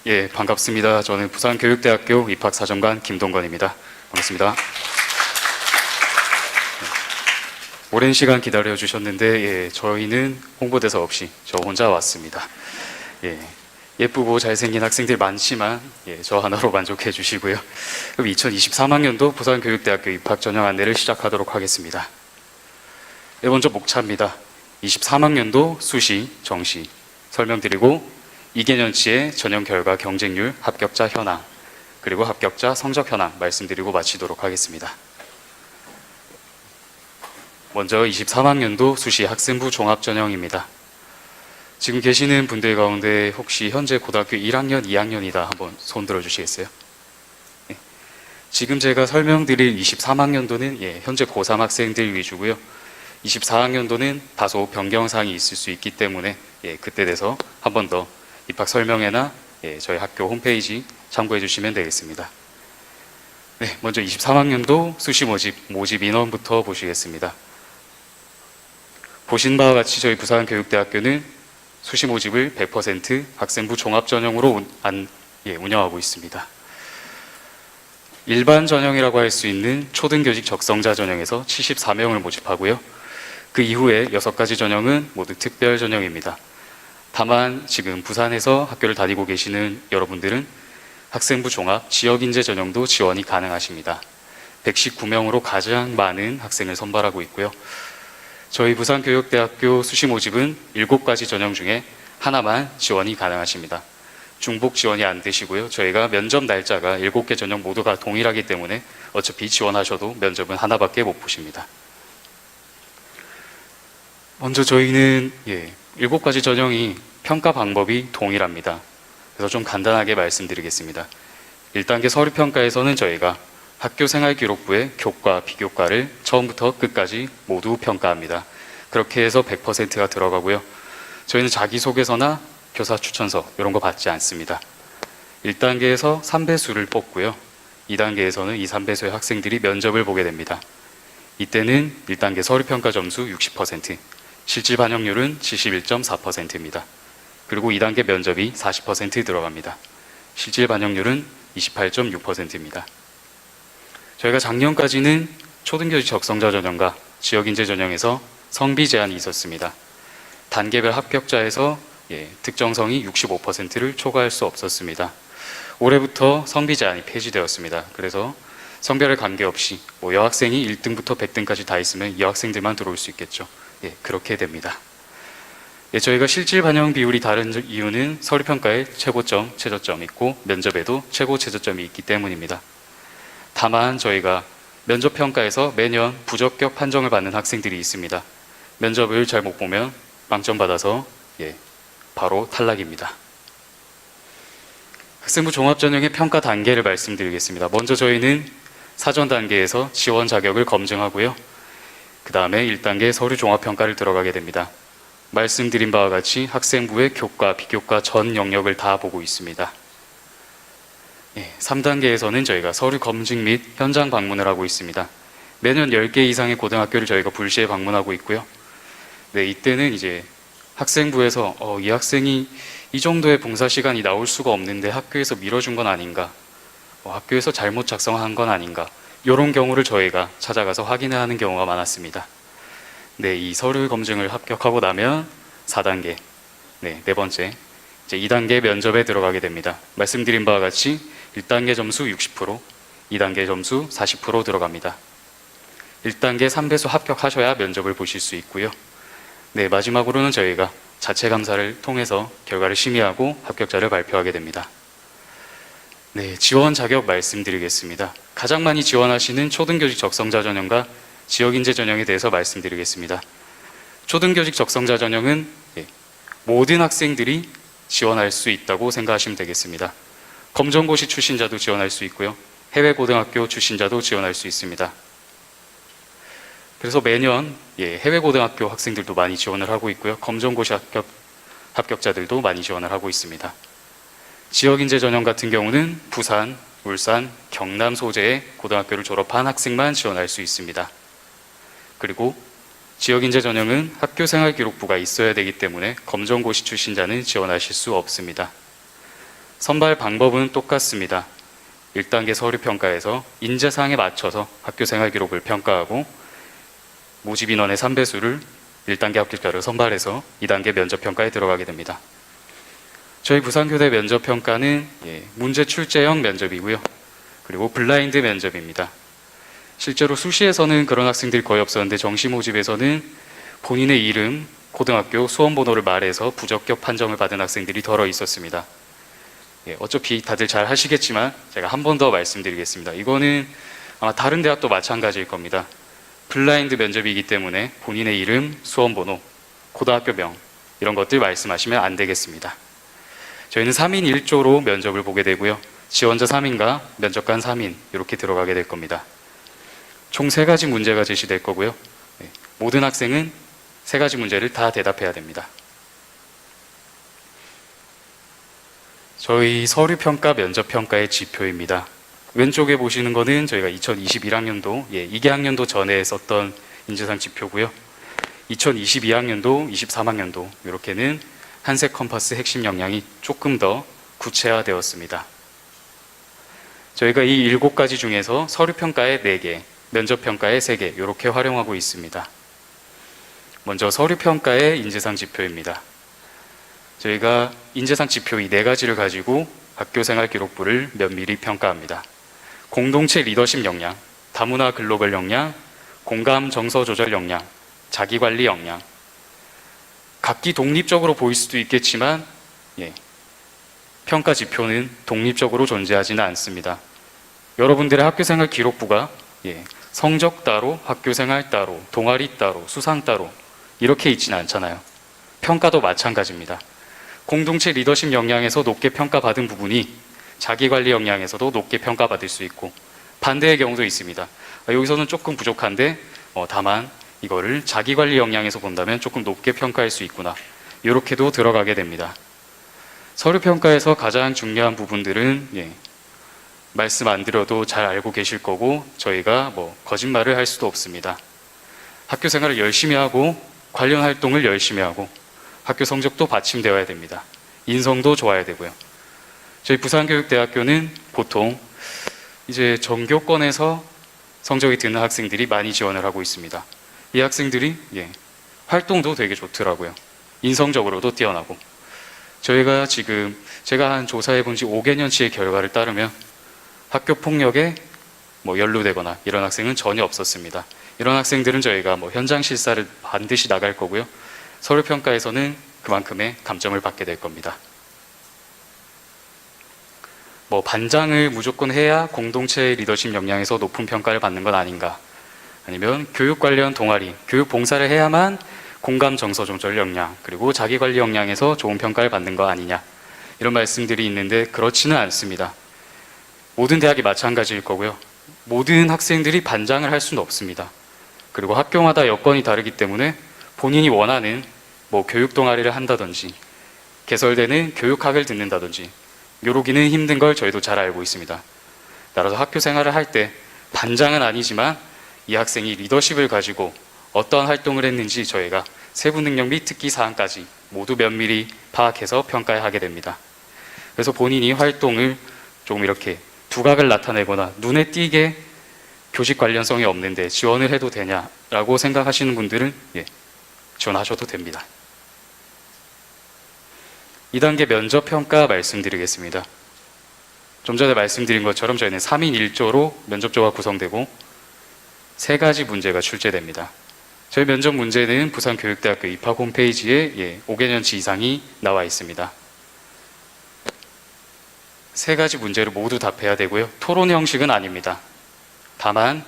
예, 반갑습니다. 저는 부산교육대학교 입학사정관 김동건입니다. 반갑습니다. 오랜 시간 기다려 주셨는데, 예, 저희는 홍보대사 없이 저 혼자 왔습니다. 예, 예쁘고 잘생긴 학생들 많지만, 예, 저 하나로 만족해 주시고요. 그럼 2023학년도 부산교육대학교 입학 전형 안내를 시작하도록 하겠습니다. 네, 먼저 목차입니다. 23학년도 수시, 정시 설명드리고 2개년치의 전형 결과 경쟁률, 합격자 현황, 그리고 합격자 성적 현황 말씀드리고 마치도록 하겠습니다. 먼저 23학년도 수시 학생부 종합 전형입니다. 지금 계시는 분들 가운데 혹시 현재 고등학교 1학년, 2학년이다 한번 손 들어 주시겠어요? 네. 지금 제가 설명드릴 23학년도는 현재 고3 학생들 위주고요. 24학년도는 다소 변경사항이 있을 수 있기 때문에 그때 돼서 한 번 더 입학 설명회나 저희 학교 홈페이지 참고해 주시면 되겠습니다. 네, 먼저 23학년도 수시 모집 인원부터 보시겠습니다. 보신 바와 같이 저희 부산교육대학교는 수시 모집을 100% 학생부 종합 전형으로 운영하고 있습니다. 일반 전형이라고 할 수 있는 초등교직 적성자 전형에서 74명을 모집하고요. 그 이후에 6가지 전형은 모두 특별 전형입니다. 다만 지금 부산에서 학교를 다니고 계시는 여러분들은 학생부 종합 지역인재 전형도 지원이 가능하십니다. 119명으로 가장 많은 학생을 선발하고 있고요. 저희 부산교육대학교 수시 모집은 7가지 전형 중에 하나만 지원이 가능하십니다. 중복 지원이 안 되시고요. 저희가 면접 날짜가 7개 전형 모두가 동일하기 때문에 어차피 지원하셔도 면접은 하나밖에 못 보십니다. 먼저 저희는 7가지 전형이 평가 방법이 동일합니다. 그래서 좀 간단하게 말씀드리겠습니다. 1단계 서류평가에서는 저희가 학교생활기록부의 교과, 비교과를 처음부터 끝까지 모두 평가합니다. 그렇게 해서 100%가 들어가고요. 저희는 자기소개서나 교사 추천서 이런 거 받지 않습니다. 1단계에서 3배수를 뽑고요. 2단계에서는 이 3배수의 학생들이 면접을 보게 됩니다. 이때는 1단계 서류평가 점수 60%, 실질 반영률은 71.4%입니다. 그리고 2단계 면접이 40% 들어갑니다. 실질 반영률은 28.6%입니다. 저희가 작년까지는 초등교직 적성자 전형과 지역인재 전형에서 성비 제한이 있었습니다. 단계별 합격자에서 특정성이 65%를 초과할 수 없었습니다. 올해부터 성비 제한이 폐지되었습니다. 그래서 성별에 관계없이 여학생이 1등부터 100등까지 다 있으면 여학생들만 들어올 수 있겠죠. 그렇게 됩니다. 저희가 실질 반영 비율이 다른 이유는 서류평가에 최고점, 최저점이 있고 면접에도 최고, 최저점이 있기 때문입니다. 다만 저희가 면접평가에서 매년 부적격 판정을 받는 학생들이 있습니다. 면접을 잘 못 보면 빵점 받아서 바로 탈락입니다. 학생부 종합전형의 평가 단계를 말씀드리겠습니다. 먼저 저희는 사전 단계에서 지원 자격을 검증하고요. 그 다음에 1단계 서류 종합평가를 들어가게 됩니다. 말씀드린 바와 같이 학생부의 교과, 비교과 전 영역을 다 보고 있습니다. 3단계에서는 저희가 서류 검증 및 현장 방문을 하고 있습니다. 매년 10개 이상의 고등학교를 저희가 불시에 방문하고 있고요. 이때는 이제 학생부에서 이 학생이 이 정도의 봉사 시간이 나올 수가 없는데 학교에서 밀어준 건 아닌가, 학교에서 잘못 작성한 건 아닌가, 이런 경우를 저희가 찾아가서 확인을 하는 경우가 많았습니다. 이 서류 검증을 합격하고 나면 4단계, 네 번째, 이제 2단계 면접에 들어가게 됩니다. 말씀드린 바와 같이 1단계 점수 60%, 2단계 점수 40% 들어갑니다. 1단계 3배수 합격하셔야 면접을 보실 수 있고요. 마지막으로는 저희가 자체 감사를 통해서 결과를 심의하고 합격자를 발표하게 됩니다. 지원 자격 말씀드리겠습니다. 가장 많이 지원하시는 초등교직 적성자 전형과 지역인재 전형에 대해서 말씀드리겠습니다. 초등교직 적성자 전형은 모든 학생들이 지원할 수 있다고 생각하시면 되겠습니다. 검정고시 출신자도 지원할 수 있고요. 해외 고등학교 출신자도 지원할 수 있습니다. 그래서 매년 해외 고등학교 학생들도 많이 지원을 하고 있고요. 검정고시 합격자들도 많이 지원을 하고 있습니다. 지역인재 전형 같은 경우는 부산, 울산, 경남 소재의 고등학교를 졸업한 학생만 지원할 수 있습니다. 그리고 지역인재 전형은 학교생활기록부가 있어야 되기 때문에 검정고시 출신자는 지원하실 수 없습니다. 선발 방법은 똑같습니다. 1단계 서류평가에서 인재사항에 맞춰서 학교생활 기록을 평가하고 모집 인원의 3배수를 1단계 합격자를 선발해서 2단계 면접평가에 들어가게 됩니다. 저희 부산교대 면접평가는 문제 출제형 면접이고요. 그리고 블라인드 면접입니다. 실제로 수시에서는 그런 학생들이 거의 없었는데 정시 모집에서는 본인의 이름, 고등학교, 수험번호를 말해서 부적격 판정을 받은 학생들이 덜어 있었습니다. 어차피 다들 잘 하시겠지만 제가 한 번 더 말씀드리겠습니다. 이거는 아마 다른 대학도 마찬가지일 겁니다. 블라인드 면접이기 때문에 본인의 이름, 수험번호, 고등학교명 이런 것들 말씀하시면 안 되겠습니다. 저희는 3인 1조로 면접을 보게 되고요. 지원자 3인과 면접관 3인 이렇게 들어가게 될 겁니다. 총 3가지 문제가 제시될 거고요. 모든 학생은 3가지 문제를 다 대답해야 됩니다. 저희 서류평가, 면접평가의 지표입니다. 왼쪽에 보시는 거는 저희가 2021학년도, 2개학년도 전에 썼던 인재상 지표고요. 2022학년도, 23학년도 이렇게는 한색 컴퍼스 핵심 역량이 조금 더 구체화되었습니다. 저희가 이 7가지 중에서 서류평가에 4개, 면접평가에 3개 이렇게 활용하고 있습니다. 먼저 서류평가의 인재상 지표입니다. 저희가 인재상 지표 이 4가지를 가지고 학교생활 기록부를 면밀히 평가합니다. 공동체 리더십 역량, 다문화 글로벌 역량, 공감 정서 조절 역량, 자기관리 역량. 각기 독립적으로 보일 수도 있겠지만 평가 지표는 독립적으로 존재하지는 않습니다. 여러분들의 학교생활 기록부가 성적 따로, 학교생활 따로, 동아리 따로, 수상 따로 이렇게 있지는 않잖아요. 평가도 마찬가지입니다. 공동체 리더십 역량에서 높게 평가받은 부분이 자기관리 역량에서도 높게 평가받을 수 있고 반대의 경우도 있습니다. 여기서는 조금 부족한데 다만 이거를 자기관리 역량에서 본다면 조금 높게 평가할 수 있구나. 이렇게도 들어가게 됩니다. 서류평가에서 가장 중요한 부분들은 말씀 안 드려도 잘 알고 계실 거고 저희가 거짓말을 할 수도 없습니다. 학교 생활을 열심히 하고 관련 활동을 열심히 하고 학교 성적도 받침되어야 됩니다. 인성도 좋아야 되고요. 저희 부산교육대학교는 보통 이제 전교권에서 성적이 드는 학생들이 많이 지원을 하고 있습니다. 이 학생들이 활동도 되게 좋더라고요. 인성적으로도 뛰어나고. 저희가 지금 제가 한 조사해 본 지 5개년치의 결과를 따르면 학교 폭력에 연루되거나 이런 학생은 전혀 없었습니다. 이런 학생들은 저희가 현장 실사를 반드시 나갈 거고요. 서류평가에서는 그만큼의 감점을 받게 될 겁니다. 반장을 무조건 해야 공동체 리더십 역량에서 높은 평가를 받는 건 아닌가? 아니면 교육 관련 동아리, 교육 봉사를 해야만 공감 정서 조절 역량, 그리고 자기관리 역량에서 좋은 평가를 받는 거 아니냐? 이런 말씀들이 있는데 그렇지는 않습니다. 모든 대학이 마찬가지일 거고요. 모든 학생들이 반장을 할 수는 없습니다. 그리고 학교마다 여건이 다르기 때문에 본인이 원하는 교육 동아리를 한다든지 개설되는 교육학을 듣는다든지 요러기는 힘든 걸 저희도 잘 알고 있습니다. 따라서 학교 생활을 할 때 반장은 아니지만 이 학생이 리더십을 가지고 어떠한 활동을 했는지 저희가 세부 능력 및 특기 사항까지 모두 면밀히 파악해서 평가하게 됩니다. 그래서 본인이 활동을 좀 이렇게 두각을 나타내거나 눈에 띄게 교직 관련성이 없는데 지원을 해도 되냐라고 생각하시는 분들은 지원하셔도 됩니다. 2단계 면접평가 말씀드리겠습니다. 좀 전에 말씀드린 것처럼 저희는 3인 1조로 면접조가 구성되고 3가지 문제가 출제됩니다. 저희 면접 문제는 부산교육대학교 입학 홈페이지에 5개년치 이상이 나와 있습니다. 3가지 문제를 모두 답해야 되고요. 토론 형식은 아닙니다. 다만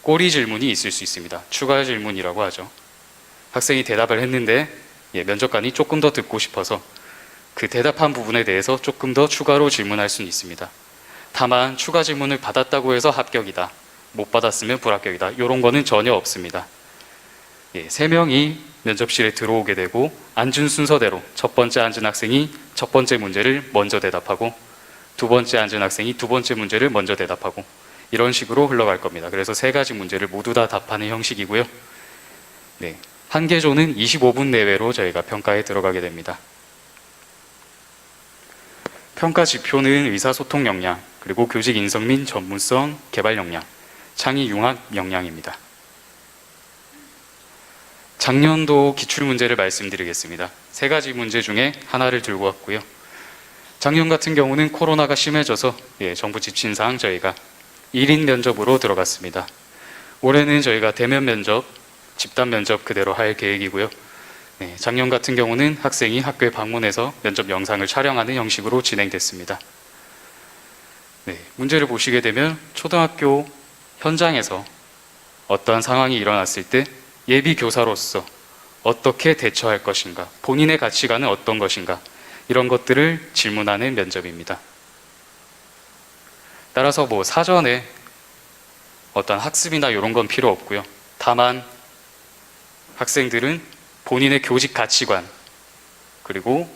꼬리 질문이 있을 수 있습니다. 추가 질문이라고 하죠. 학생이 대답을 했는데 면접관이 조금 더 듣고 싶어서 그 대답한 부분에 대해서 조금 더 추가로 질문할 수는 있습니다. 다만 추가 질문을 받았다고 해서 합격이다, 못 받았으면 불합격이다, 이런 거는 전혀 없습니다. 3명이 면접실에 들어오게 되고 앉은 순서대로 첫 번째 앉은 학생이 첫 번째 문제를 먼저 대답하고 두 번째 앉은 학생이 두 번째 문제를 먼저 대답하고 이런 식으로 흘러갈 겁니다. 그래서 3가지 문제를 모두 다 답하는 형식이고요. 한 개조는 25분 내외로 저희가 평가에 들어가게 됩니다. 평가 지표는 의사소통 역량, 그리고 교직 인성 및 전문성 개발 역량, 창의 융합 역량입니다. 작년도 기출문제를 말씀드리겠습니다. 세 가지 문제 중에 하나를 들고 왔고요. 작년 같은 경우는 코로나가 심해져서 정부 지침상 저희가 1인 면접으로 들어갔습니다. 올해는 저희가 대면 면접, 집단 면접 그대로 할 계획이고요. 작년 같은 경우는 학생이 학교에 방문해서 면접 영상을 촬영하는 형식으로 진행됐습니다. 문제를 보시게 되면 초등학교 현장에서 어떠한 상황이 일어났을 때 예비 교사로서 어떻게 대처할 것인가, 본인의 가치관은 어떤 것인가, 이런 것들을 질문하는 면접입니다. 따라서 사전에 어떤 학습이나 이런 건 필요 없고요. 다만 학생들은 본인의 교직 가치관, 그리고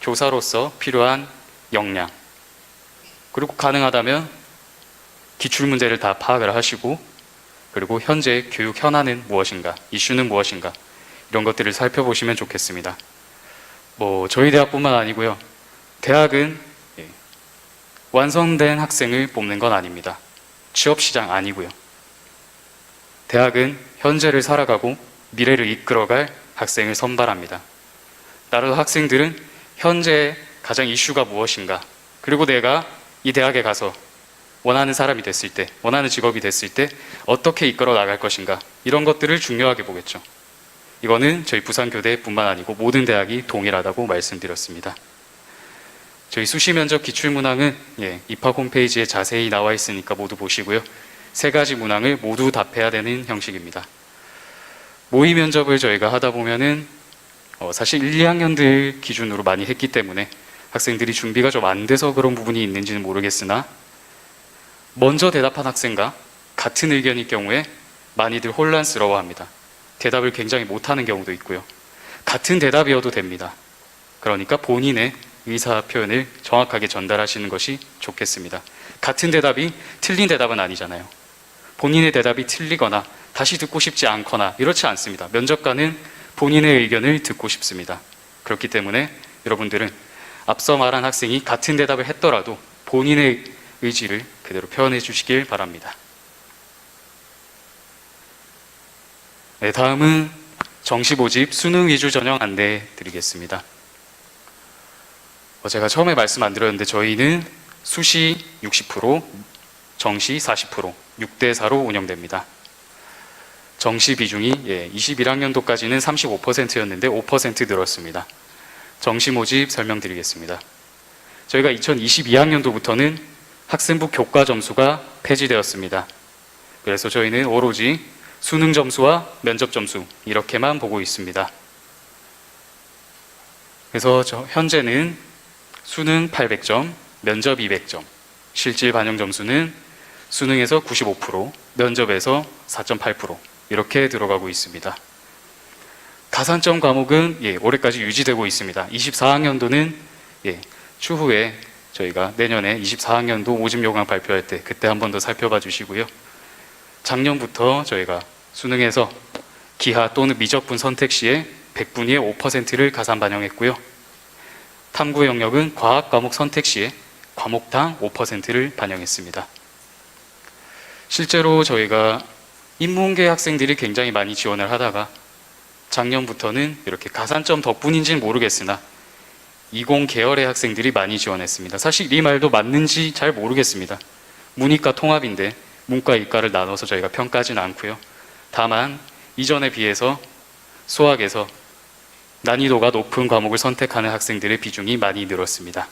교사로서 필요한 역량, 그리고 가능하다면 기출문제를 다 파악을 하시고, 그리고 현재 교육 현안은 무엇인가, 이슈는 무엇인가, 이런 것들을 살펴보시면 좋겠습니다. 저희 대학뿐만 아니고요. 대학은 완성된 학생을 뽑는 건 아닙니다. 취업시장 아니고요. 대학은 현재를 살아가고 미래를 이끌어갈 학생을 선발합니다. 따라서 학생들은 현재 가장 이슈가 무엇인가, 그리고 내가 이 대학에 가서 원하는 사람이 됐을 때, 원하는 직업이 됐을 때 어떻게 이끌어 나갈 것인가, 이런 것들을 중요하게 보겠죠. 이거는 저희 부산교대뿐만 아니고 모든 대학이 동일하다고 말씀드렸습니다. 저희 수시면접 기출문항은 입학 홈페이지에 자세히 나와 있으니까 모두 보시고요. 세 가지 문항을 모두 답해야 되는 형식입니다. 모의 면접을 저희가 하다 보면은 사실 1, 2학년들 기준으로 많이 했기 때문에 학생들이 준비가 좀 안 돼서 그런 부분이 있는지는 모르겠으나, 먼저 대답한 학생과 같은 의견일 경우에 많이들 혼란스러워합니다. 대답을 굉장히 못하는 경우도 있고요. 같은 대답이어도 됩니다. 그러니까 본인의 의사 표현을 정확하게 전달하시는 것이 좋겠습니다. 같은 대답이 틀린 대답은 아니잖아요. 본인의 대답이 틀리거나 다시 듣고 싶지 않거나 이렇지 않습니다. 면접관은 본인의 의견을 듣고 싶습니다. 그렇기 때문에 여러분들은 앞서 말한 학생이 같은 대답을 했더라도 본인의 의지를 그대로 표현해 주시길 바랍니다. 다음은 정시 모집 수능 위주 전형 안내 드리겠습니다. 제가 처음에 말씀 안 드렸는데 저희는 수시 60%, 정시 40%, 6대4로 운영됩니다. 정시 비중이 21학년도까지는 35%였는데 5% 늘었습니다. 정시 모집 설명드리겠습니다. 저희가 2022학년도부터는 학생부 교과 점수가 폐지되었습니다. 그래서 저희는 오로지 수능 점수와 면접 점수 이렇게만 보고 있습니다. 그래서 현재는 수능 800점, 면접 200점, 실질 반영 점수는 수능에서 95%, 면접에서 4.8% 이렇게 들어가고 있습니다. 가산점 과목은 올해까지 유지되고 있습니다. 24학년도는 추후에 저희가 내년에 24학년도 모집 요강 발표할 때 그때 한 번 더 살펴봐 주시고요. 작년부터 저희가 수능에서 기하 또는 미적분 선택 시에 100분위의 5%를 가산 반영했고요. 탐구 영역은 과학 과목 선택 시에 과목당 5%를 반영했습니다. 실제로 저희가 인문계 학생들이 굉장히 많이 지원을 하다가 작년부터는 이렇게 가산점 덕분인지는 모르겠으나 이공 계열의 학생들이 많이 지원했습니다. 사실 이 말도 맞는지 잘 모르겠습니다. 문이과 통합인데 문과 이과를 나눠서 저희가 평가하지는 않고요. 다만 이전에 비해서 수학에서 난이도가 높은 과목을 선택하는 학생들의 비중이 많이 늘었습니다.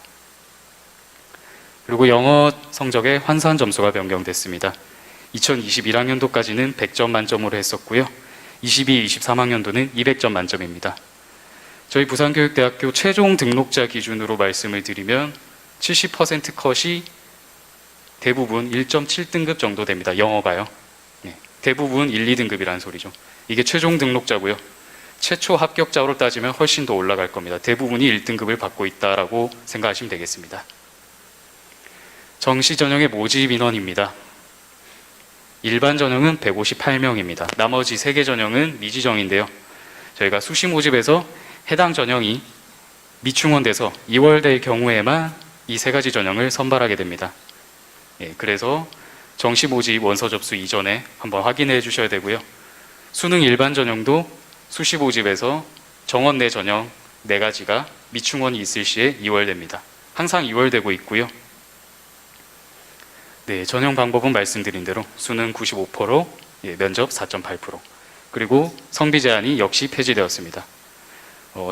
그리고 영어 성적의 환산 점수가 변경됐습니다. 2021학년도까지는 100점 만점으로 했었고요. 22, 23학년도는 200점 만점입니다. 저희 부산교육대학교 최종 등록자 기준으로 말씀을 드리면 70% 컷이 대부분 1.7등급 정도 됩니다. 영어가요. 대부분 1, 2등급이라는 소리죠. 이게 최종 등록자고요. 최초 합격자로 따지면 훨씬 더 올라갈 겁니다. 대부분이 1등급을 받고 있다라고 생각하시면 되겠습니다. 정시 전형의 모집 인원입니다. 일반 전형은 158명입니다. 나머지 3개 전형은 미지정인데요. 저희가 수시 모집에서 해당 전형이 미충원돼서 2월 될 경우에만 이 세 가지 전형을 선발하게 됩니다. 예, 그래서 정시 모집 원서 접수 이전에 한번 확인해 주셔야 되고요. 수능 일반 전형도 수시 모집에서 정원 내 전형 4가지가 미충원이 있을 시에 2월됩니다. 항상 2월되고 있고요. 네, 전형 방법은 말씀드린 대로 수능 95%, 예, 면접 4.8%, 그리고 성비 제한이 역시 폐지되었습니다.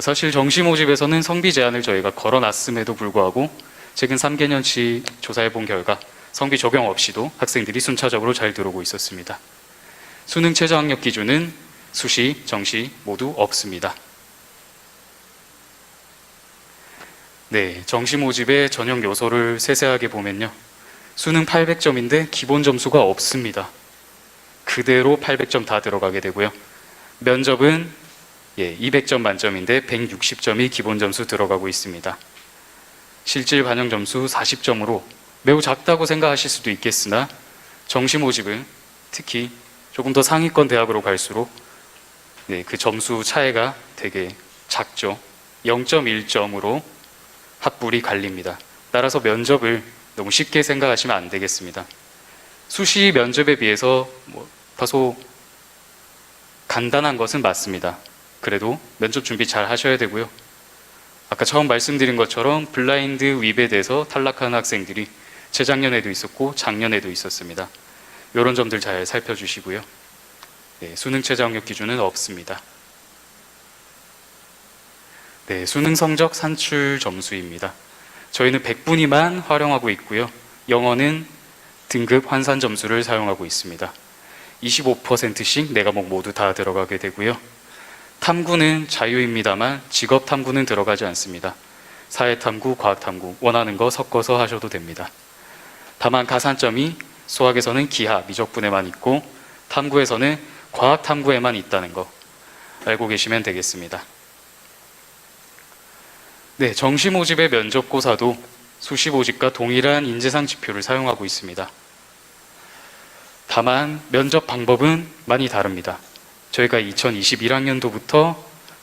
사실 정시 모집에서는 성비 제한을 저희가 걸어놨음에도 불구하고 최근 3개년치 조사해 본 결과 성비 적용 없이도 학생들이 순차적으로 잘 들어오고 있었습니다. 수능 최저 학력 기준은 수시, 정시 모두 없습니다. 네, 정시 모집의 전형 요소를 세세하게 보면요. 수능 800점인데 기본 점수가 없습니다. 그대로 800점 다 들어가게 되고요. 면접은 200점 만점인데 160점이 기본 점수 들어가고 있습니다. 실질 반영 점수 40점으로 매우 작다고 생각하실 수도 있겠으나 정시 모집은 특히 조금 더 상위권 대학으로 갈수록 그 점수 차이가 되게 작죠. 0.1점으로 학불이 갈립니다. 따라서 면접을 너무 쉽게 생각하시면 안 되겠습니다. 수시 면접에 비해서 다소 간단한 것은 맞습니다. 그래도 면접 준비 잘 하셔야 되고요. 아까 처음 말씀드린 것처럼 블라인드 위배돼서 탈락하는 학생들이 재작년에도 있었고 작년에도 있었습니다. 이런 점들 잘 살펴주시고요. 네, 수능 최저 학력 기준은 없습니다. 네, 수능 성적 산출 점수입니다. 저희는 100분위만 활용하고 있고요. 영어는 등급 환산 점수를 사용하고 있습니다. 25%씩 4과목 모두 다 들어가게 되고요. 탐구는 자유입니다만 직업 탐구는 들어가지 않습니다. 사회탐구, 과학탐구 원하는 거 섞어서 하셔도 됩니다. 다만 가산점이 수학에서는 기하, 미적분에만 있고 탐구에서는 과학탐구에만 있다는 거 알고 계시면 되겠습니다. 네, 정시 모집의 면접고사도 수시 모집과 동일한 인재상 지표를 사용하고 있습니다. 다만 면접 방법은 많이 다릅니다. 저희가 2021학년도부터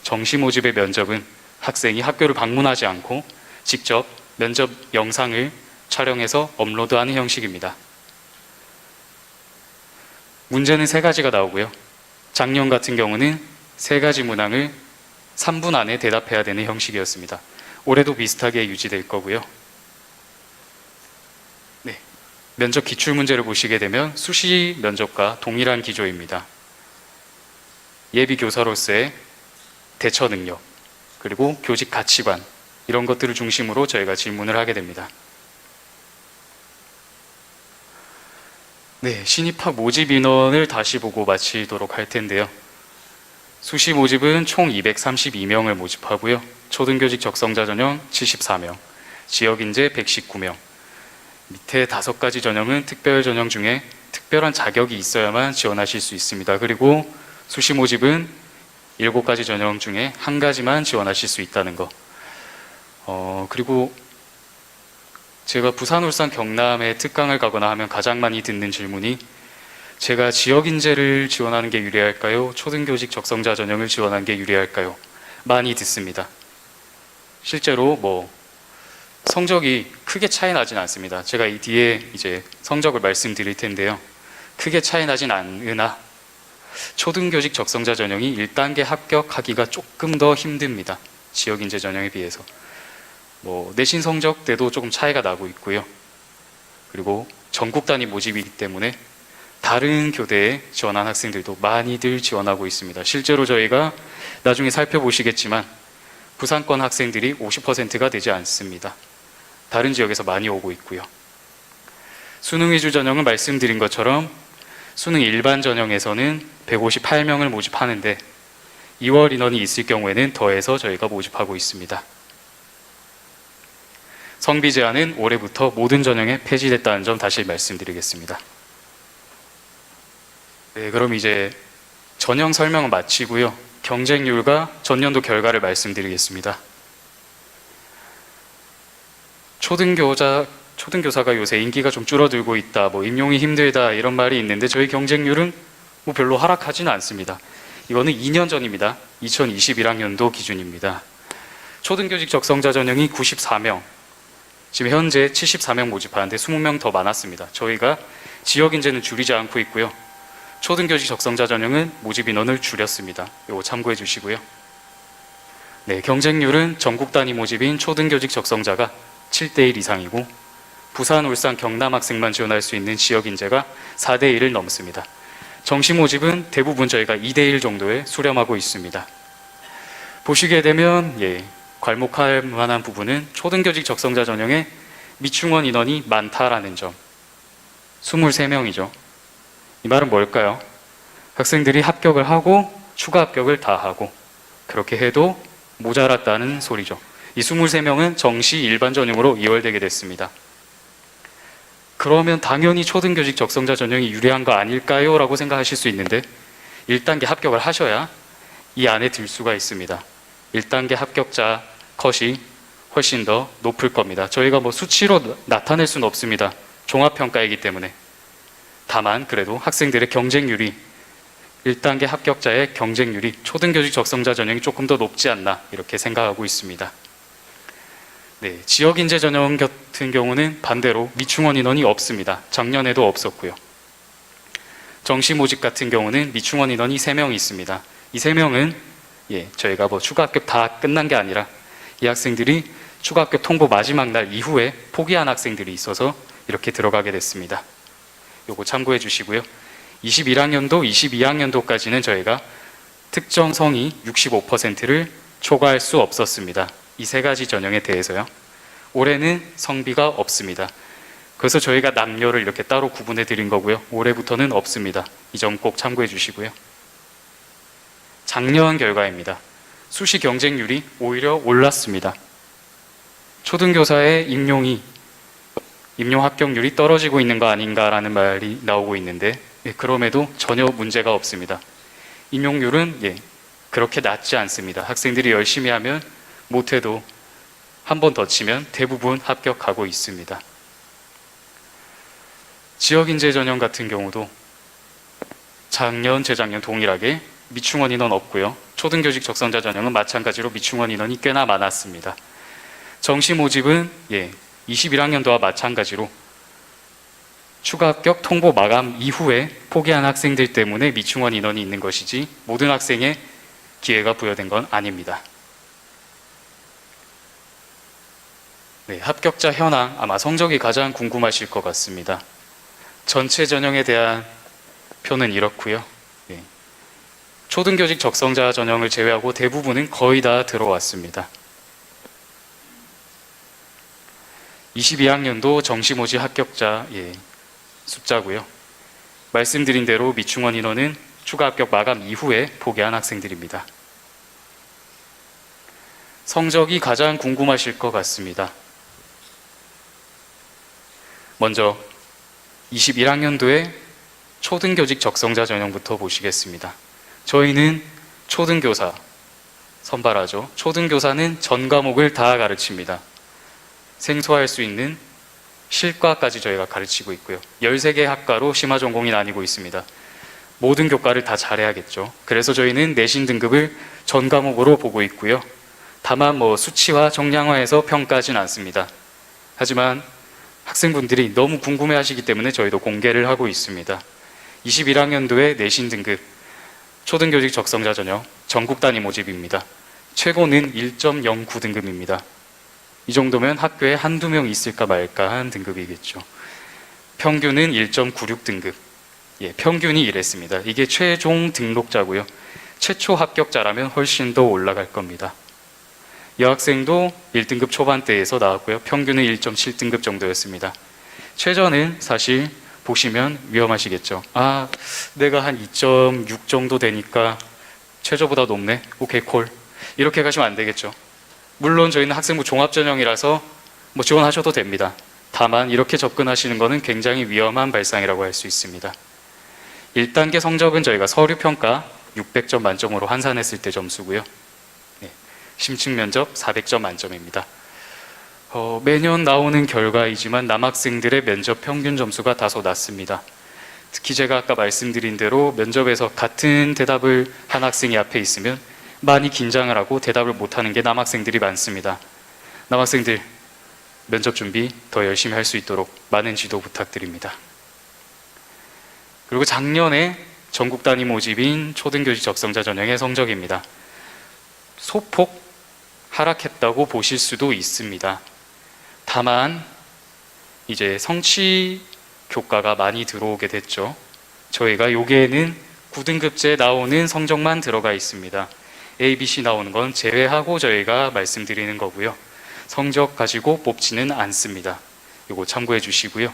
정시 모집의 면접은 학생이 학교를 방문하지 않고 직접 면접 영상을 촬영해서 업로드하는 형식입니다. 문제는 3가지가 나오고요. 작년 같은 경우는 3가지 문항을 3분 안에 대답해야 되는 형식이었습니다. 올해도 비슷하게 유지될 거고요. 네, 면접 기출문제를 보시게 되면 수시 면접과 동일한 기조입니다. 예비 교사로서의 대처 능력, 그리고 교직 가치관 이런 것들을 중심으로 저희가 질문을 하게 됩니다. 네, 신입학 모집 인원을 다시 보고 마치도록 할 텐데요. 수시 모집은 총 232명을 모집하고요. 초등교직 적성자 전형 74명, 지역인재 119명, 밑에 5가지 전형은 특별 전형 중에 특별한 자격이 있어야만 지원하실 수 있습니다. 그리고 수시 모집은 7가지 전형 중에 1가지만 지원하실 수 있다는 거. 그리고 제가 부산, 울산, 경남에 특강을 가거나 하면 가장 많이 듣는 질문이 제가 지역인재를 지원하는 게 유리할까요? 초등교직 적성자 전형을 지원하는 게 유리할까요? 많이 듣습니다. 실제로 성적이 크게 차이 나진 않습니다. 제가 이 뒤에 이제 성적을 말씀드릴 텐데요. 크게 차이 나진 않으나 초등교직 적성자 전형이 1단계 합격하기가 조금 더 힘듭니다. 지역인재 전형에 비해서. 내신 성적 때도 조금 차이가 나고 있고요. 그리고 전국 단위 모집이기 때문에 다른 교대에 지원한 학생들도 많이들 지원하고 있습니다. 실제로 저희가 나중에 살펴보시겠지만 부산권 학생들이 50%가 되지 않습니다. 다른 지역에서 많이 오고 있고요. 수능 위주 전형은 말씀드린 것처럼 수능 일반 전형에서는 158명을 모집하는데 2월 인원이 있을 경우에는 더해서 저희가 모집하고 있습니다. 성비 제한은 올해부터 모든 전형에 폐지됐다는 점 다시 말씀드리겠습니다. 네, 그럼 이제 전형 설명은 마치고요. 경쟁률과 전년도 결과를 말씀드리겠습니다. 초등교사가 요새 인기가 좀 줄어들고 있다, 임용이 힘들다 이런 말이 있는데 저희 경쟁률은 별로 하락하지는 않습니다. 이거는 2년 전입니다. 2021학년도 기준입니다. 초등교직 적성자 전형이 94명, 지금 현재 74명 모집하는데 20명 더 많았습니다. 저희가 지역 인재는 줄이지 않고 있고요. 초등교직 적성자 전형은 모집 인원을 줄였습니다. 이거 참고해 주시고요. 네, 경쟁률은 전국 단위 모집인 초등교직 적성자가 7대1 이상이고 부산, 울산, 경남 학생만 지원할 수 있는 지역 인재가 4대1을 넘습니다. 정시 모집은 대부분 저희가 2대1 정도에 수렴하고 있습니다. 보시게 되면 괄목할 만한 부분은 초등교직 적성자 전형에 미충원 인원이 많다라는 점. 23명이죠. 이 말은 뭘까요? 학생들이 합격을 하고 추가 합격을 다 하고 그렇게 해도 모자랐다는 소리죠. 이 23명은 정시 일반 전형으로 이월되게 됐습니다. 그러면 당연히 초등교직 적성자 전형이 유리한 거 아닐까요? 라고 생각하실 수 있는데 1단계 합격을 하셔야 이 안에 들 수가 있습니다. 1단계 합격자 컷이 훨씬 더 높을 겁니다. 저희가 뭐 수치로 나타낼 수는 없습니다. 종합평가이기 때문에. 다만 그래도 학생들의 경쟁률이 1단계 합격자의 경쟁률이 초등교직 적성자 전형이 조금 더 높지 않나 이렇게 생각하고 있습니다. 네, 지역인재 전형 같은 경우는 반대로 미충원 인원이 없습니다. 작년에도 없었고요. 정시 모집 같은 경우는 미충원 인원이 3명이 있습니다. 이 3명은 저희가 뭐 추가 합격 다 끝난 게 아니라 이 학생들이 추가 합격 통보 마지막 날 이후에 포기한 학생들이 있어서 이렇게 들어가게 됐습니다. 요거 참고해 주시고요. 21학년도, 22학년도까지는 저희가 특정 성이 65%를 초과할 수 없었습니다. 이 세 가지 전형에 대해서요. 올해는 성비가 없습니다. 그래서 저희가 남녀를 이렇게 따로 구분해 드린 거고요. 올해부터는 없습니다. 이 점 꼭 참고해 주시고요. 작년 결과입니다. 수시 경쟁률이 오히려 올랐습니다. 초등교사의 임용 합격률이 떨어지고 있는 거 아닌가라는 말이 나오고 있는데 그럼에도 전혀 문제가 없습니다. 임용률은 그렇게 낮지 않습니다. 학생들이 열심히 하면 못해도 한 번 더 치면 대부분 합격하고 있습니다. 지역인재 전형 같은 경우도 작년, 재작년 동일하게 미충원 인원 없고요. 초등교직 적성자 전형은 마찬가지로 미충원 인원이 꽤나 많았습니다. 정시 모집은 21학년도와 마찬가지로 추가 합격 통보 마감 이후에 포기한 학생들 때문에 미충원 인원이 있는 것이지 모든 학생의 기회가 부여된 건 아닙니다. 네, 합격자 현황 아마 성적이 가장 궁금하실 것 같습니다. 전체 전형에 대한 표는 이렇고요. 초등교직 적성자 전형을 제외하고 대부분은 거의 다 들어왔습니다. 22학년도 정시 모집 합격자 숫자고요. 말씀드린 대로 미충원 인원은 추가 합격 마감 이후에 포기한 학생들입니다. 성적이 가장 궁금하실 것 같습니다. 먼저 21학년도에 초등교직 적성자 전형부터 보시겠습니다. 저희는 초등교사 선발하죠. 초등교사는 전 과목을 다 가르칩니다. 생소할 수 있는 실과까지 저희가 가르치고 있고요. 13개 학과로 심화 전공이 나뉘고 있습니다. 모든 교과를 다 잘해야겠죠. 그래서 저희는 내신 등급을 전 과목으로 보고 있고요. 다만 수치화, 정량화해서 평가하진 않습니다. 하지만 학생분들이 너무 궁금해 하시기 때문에 저희도 공개를 하고 있습니다. 21학년도에 내신 등급 초등교직 적성자 전형 전국 단위 모집입니다. 최고는 1.09 등급입니다. 이 정도면 학교에 한두 명 있을까 말까 한 등급이겠죠. 평균은 1.96 등급. 평균이 이랬습니다. 이게 최종 등록자고요. 최초 합격자라면 훨씬 더 올라갈 겁니다. 여학생도 1등급 초반대에서 나왔고요. 평균은 1.7등급 정도였습니다. 최저는 사실 보시면 위험하시겠죠. 내가 한 2.6 정도 되니까 최저보다 높네. 오케이 콜. 이렇게 가시면 안 되겠죠. 물론 저희는 학생부 종합전형이라서 지원하셔도 됩니다. 다만 이렇게 접근하시는 것은 굉장히 위험한 발상이라고 할 수 있습니다. 1단계 성적은 저희가 서류평가 600점 만점으로 환산했을 때 점수고요. 심층 면접 400점 만점입니다. 매년 나오는 결과이지만 남학생들의 면접 평균 점수가 다소 낮습니다. 특히 제가 아까 말씀드린 대로 면접에서 같은 대답을 한 학생이 앞에 있으면 많이 긴장을 하고 대답을 못하는 게 남학생들이 많습니다. 남학생들 면접 준비 더 열심히 할 수 있도록 많은 지도 부탁드립니다. 그리고 작년에 전국 단위 모집인 초등교직 적성자 전형의 성적입니다. 소폭 하락했다고 보실 수도 있습니다. 다만 이제 성취 교과가 많이 들어오게 됐죠. 저희가 여기에는 9등급제 나오는 성적만 들어가 있습니다. A, B, C 나오는 건 제외하고 저희가 말씀드리는 거고요. 성적 가지고 뽑지는 않습니다. 이거 참고해 주시고요.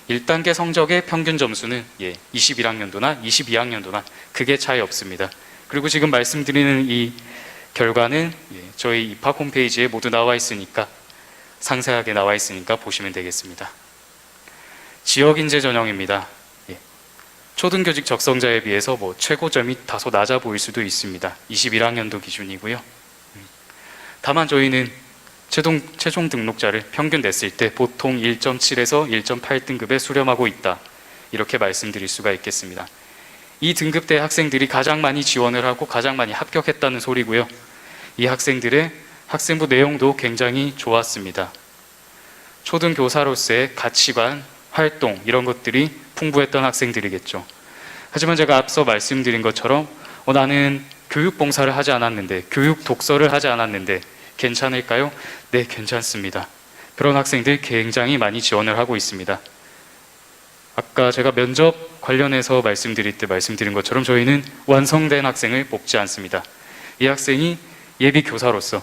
1단계 성적의 평균 점수는 21학년도나 22학년도나 크게 차이 없습니다. 그리고 지금 말씀드리는 이 결과는 저희 입학 홈페이지에 모두 나와 있으니까 상세하게 나와 있으니까 보시면 되겠습니다. 지역인재 전형입니다. 초등교직 적성자에 비해서 최고점이 다소 낮아 보일 수도 있습니다. 21학년도 기준이고요. 다만 저희는 최종 등록자를 평균 냈을 때 보통 1.7에서 1.8등급에 수렴하고 있다. 이렇게 말씀드릴 수가 있겠습니다. 이 등급대 학생들이 가장 많이 지원을 하고 가장 많이 합격했다는 소리고요. 이 학생들의 학생부 내용도 굉장히 좋았습니다. 초등교사로서의 가치관, 활동 이런 것들이 풍부했던 학생들이겠죠. 하지만 제가 앞서 말씀드린 것처럼 나는 교육봉사를 하지 않았는데, 교육 독서를 하지 않았는데 괜찮을까요? 네, 괜찮습니다. 그런 학생들 굉장히 많이 지원을 하고 있습니다. 아까 제가 면접 관련해서 말씀드릴 때 말씀드린 것처럼 저희는 완성된 학생을 뽑지 않습니다. 이 학생이 예비 교사로서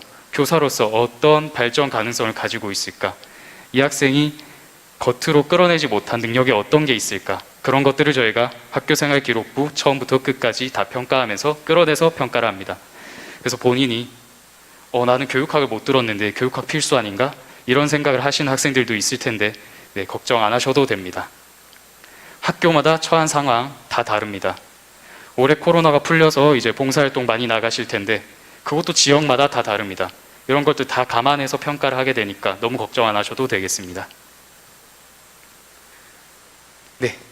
어떤 발전 가능성을 가지고 있을까? 이 학생이 겉으로 끌어내지 못한 능력이 어떤 게 있을까? 그런 것들을 저희가 학교생활 기록부 처음부터 끝까지 다 평가하면서 끌어내서 평가를 합니다. 그래서 본인이 나는 교육학을 못 들었는데 교육학 필수 아닌가? 이런 생각을 하시는 학생들도 있을 텐데 걱정 안 하셔도 됩니다. 학교마다 처한 상황 다 다릅니다. 올해 코로나가 풀려서 이제 봉사활동 많이 나가실 텐데 그것도 지역마다 다 다릅니다. 이런 것들 다 감안해서 평가를 하게 되니까 너무 걱정 안 하셔도 되겠습니다.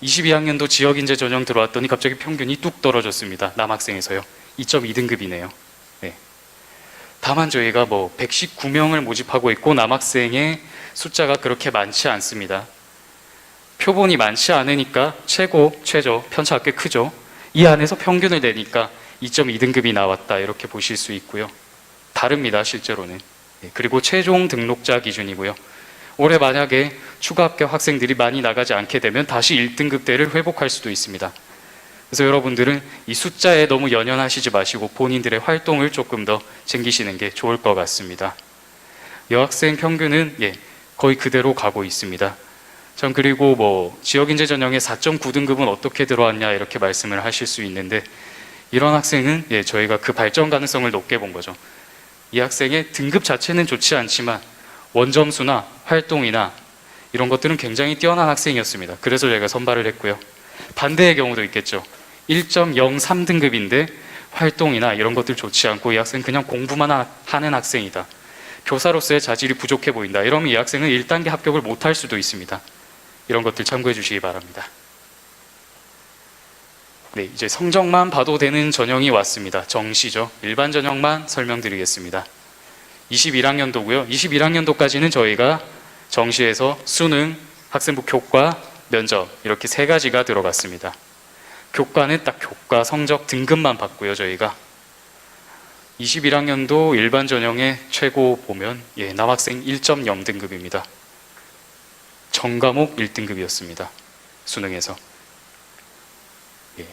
22학년도 지역인재 전형 들어왔더니 갑자기 평균이 뚝 떨어졌습니다. 남학생에서요. 2.2등급이네요. 다만 저희가 119명을 모집하고 있고 남학생의 숫자가 그렇게 많지 않습니다. 표본이 많지 않으니까 최고, 최저, 편차가 꽤 크죠. 이 안에서 평균을 내니까 2.2등급이 나왔다 이렇게 보실 수 있고요. 다릅니다, 실제로는. 그리고 최종 등록자 기준이고요. 올해 만약에 추가 합격 학생들이 많이 나가지 않게 되면 다시 1등급대를 회복할 수도 있습니다. 그래서 여러분들은 이 숫자에 너무 연연하시지 마시고 본인들의 활동을 조금 더 챙기시는 게 좋을 것 같습니다. 여학생 평균은 거의 그대로 가고 있습니다. 전 그리고 지역인재 전형의 4.9등급은 어떻게 들어왔냐 이렇게 말씀을 하실 수 있는데 이런 학생은 저희가 그 발전 가능성을 높게 본 거죠. 이 학생의 등급 자체는 좋지 않지만 원점수나 활동이나 이런 것들은 굉장히 뛰어난 학생이었습니다. 그래서 저희가 선발을 했고요. 반대의 경우도 있겠죠. 1.03등급인데 활동이나 이런 것들 좋지 않고 이 학생은 그냥 공부만 하는 학생이다. 교사로서의 자질이 부족해 보인다. 이러면 이 학생은 1단계 합격을 못할 수도 있습니다. 이런 것들 참고해 주시기 바랍니다. 이제 성적만 봐도 되는 전형이 왔습니다. 정시죠. 일반 전형만 설명드리겠습니다. 21학년도고요. 21학년도까지는 저희가 정시에서 수능, 학생부 교과, 면접 이렇게 세 가지가 들어갔습니다. 교과는 딱 교과 성적 등급만 봤고요. 저희가 21학년도 일반 전형의 최고 보면 남학생 1.0등급입니다. 전과목 1등급이었습니다. 수능에서.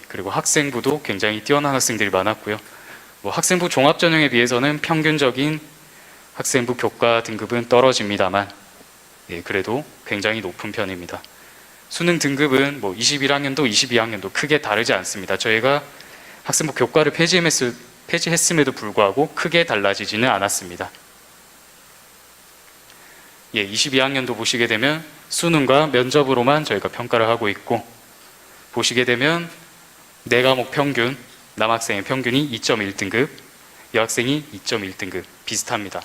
그리고 학생부도 굉장히 뛰어난 학생들이 많았고요. 학생부 종합전형에 비해서는 평균적인 학생부 교과 등급은 떨어집니다만 그래도 굉장히 높은 편입니다. 수능 등급은 21학년도, 22학년도 크게 다르지 않습니다. 저희가 학생부 교과를 폐지했음에도 불구하고 크게 달라지지는 않았습니다. 22학년도 보시게 되면 수능과 면접으로만 저희가 평가를 하고 있고 보시게 되면 4과목 평균, 남학생의 평균이 2.1등급, 여학생이 2.1등급 비슷합니다.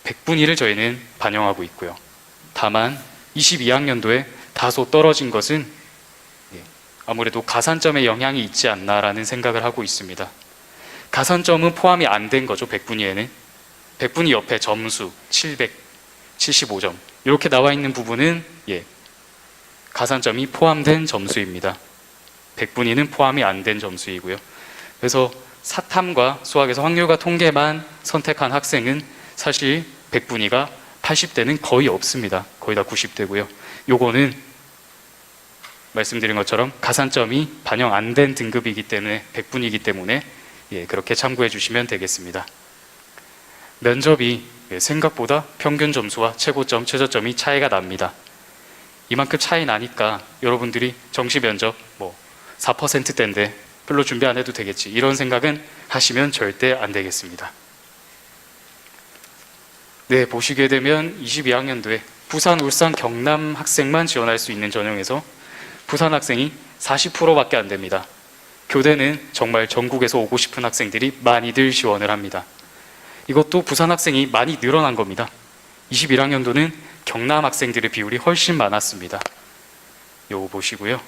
100분위 1을 저희는 반영하고 있고요. 다만 22학년도에 다소 떨어진 것은 아무래도 가산점의 영향이 있지 않나라는 생각을 하고 있습니다. 가산점은 포함이 안 된 거죠. 100분위에는. 100분위 옆에 점수 775점 이렇게 나와 있는 부분은 가산점이 포함된 점수입니다. 백분위는 포함이 안 된 점수이고요. 그래서 사탐과 수학에서 확률과 통계만 선택한 학생은 사실 백분위가 80대는 거의 없습니다. 거의 다 90대고요. 요거는 말씀드린 것처럼 가산점이 반영 안 된 등급이기 때문에 백분위이기 때문에 그렇게 참고해 주시면 되겠습니다. 면접이 생각보다 평균 점수와 최고점, 최저점이 차이가 납니다. 이만큼 차이 나니까 여러분들이 정시 면접 4%대인데 별로 준비 안 해도 되겠지, 이런 생각은 하시면 절대 안 되겠습니다. 네, 보시게 되면 22학년도에 부산, 울산, 경남 학생만 지원할 수 있는 전형에서 부산 학생이 40%밖에 안 됩니다. 교대는 정말 전국에서 오고 싶은 학생들이 많이들 지원을 합니다. 이것도 부산 학생이 많이 늘어난 겁니다. 21학년도는 경남 학생들의 비율이 훨씬 많았습니다. 요거 보시고요.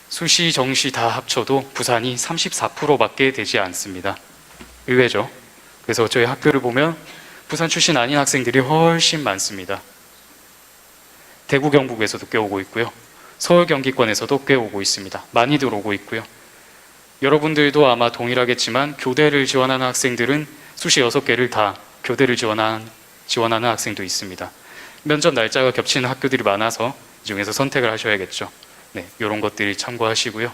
수시, 정시 다 합쳐도 부산이 34%밖에 되지 않습니다. 의외죠. 그래서 저희 학교를 보면 부산 출신 아닌 학생들이 훨씬 많습니다. 대구, 경북에서도 꽤 오고 있고요. 서울, 경기권에서도 꽤 오고 있습니다. 많이들 오고 있고요. 여러분들도 아마 동일하겠지만 교대를 지원하는 학생들은 수시 6개를 다 교대를 지원하는 학생도 있습니다. 면접 날짜가 겹치는 학교들이 많아서 이 중에서 선택을 하셔야겠죠. 네, 이런 것들이 참고하시고요.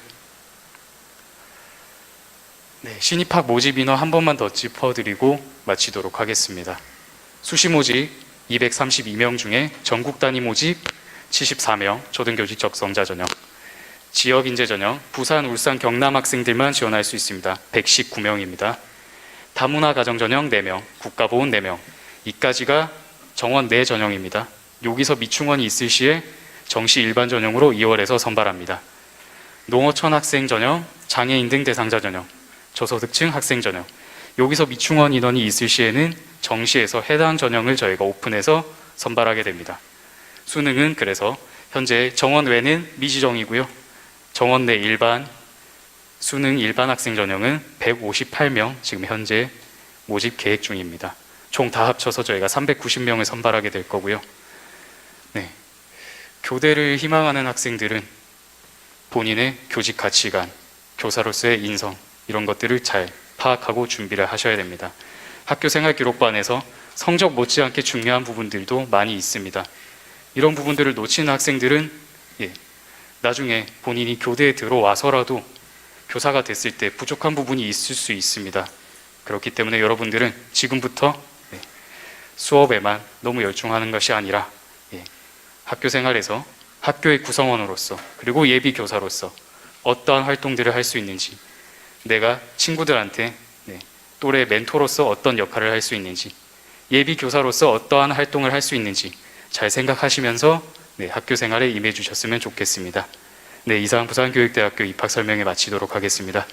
네, 신입학 모집 인원 한 번만 더 짚어드리고 마치도록 하겠습니다. 수시 모집 232명 중에 전국 단위 모집 74명, 초등교직 적성자 전형, 지역 인재 전형, 부산, 울산, 경남 학생들만 지원할 수 있습니다. 119명입니다. 다문화 가정 전형 4명, 국가보훈 4명, 이까지가 정원 내 전형입니다. 여기서 미충원이 있을 시에 정시 일반 전형으로 2월에서 선발합니다. 농어촌 학생 전형, 장애인 등 대상자 전형, 저소득층 학생 전형, 여기서 미충원 인원이 있을 시에는 정시에서 해당 전형을 저희가 오픈해서 선발하게 됩니다. 수능은 그래서 현재 정원 외는 미지정이고요. 정원 내 일반, 수능 일반 학생 전형은 158명 지금 현재 모집 계획 중입니다. 총 다 합쳐서 저희가 390명을 선발하게 될 거고요. 네, 교대를 희망하는 학생들은 본인의 교직 가치관, 교사로서의 인성, 이런 것들을 잘 파악하고 준비를 하셔야 됩니다. 학교생활기록부안에서 성적 못지않게 중요한 부분들도 많이 있습니다. 이런 부분들을 놓치는 학생들은 나중에 본인이 교대에 들어와서라도 교사가 됐을 때 부족한 부분이 있을 수 있습니다. 그렇기 때문에 여러분들은 지금부터 수업에만 너무 열중하는 것이 아니라 학교 생활에서 학교의 구성원으로서 그리고 예비 교사로서 어떠한 활동들을 할 수 있는지, 내가 친구들한테 또래 멘토로서 어떤 역할을 할 수 있는지, 예비 교사로서 어떠한 활동을 할 수 있는지 잘 생각하시면서 학교 생활에 임해 주셨으면 좋겠습니다. 네, 이상 부산교육대학교 입학 설명회 마치도록 하겠습니다.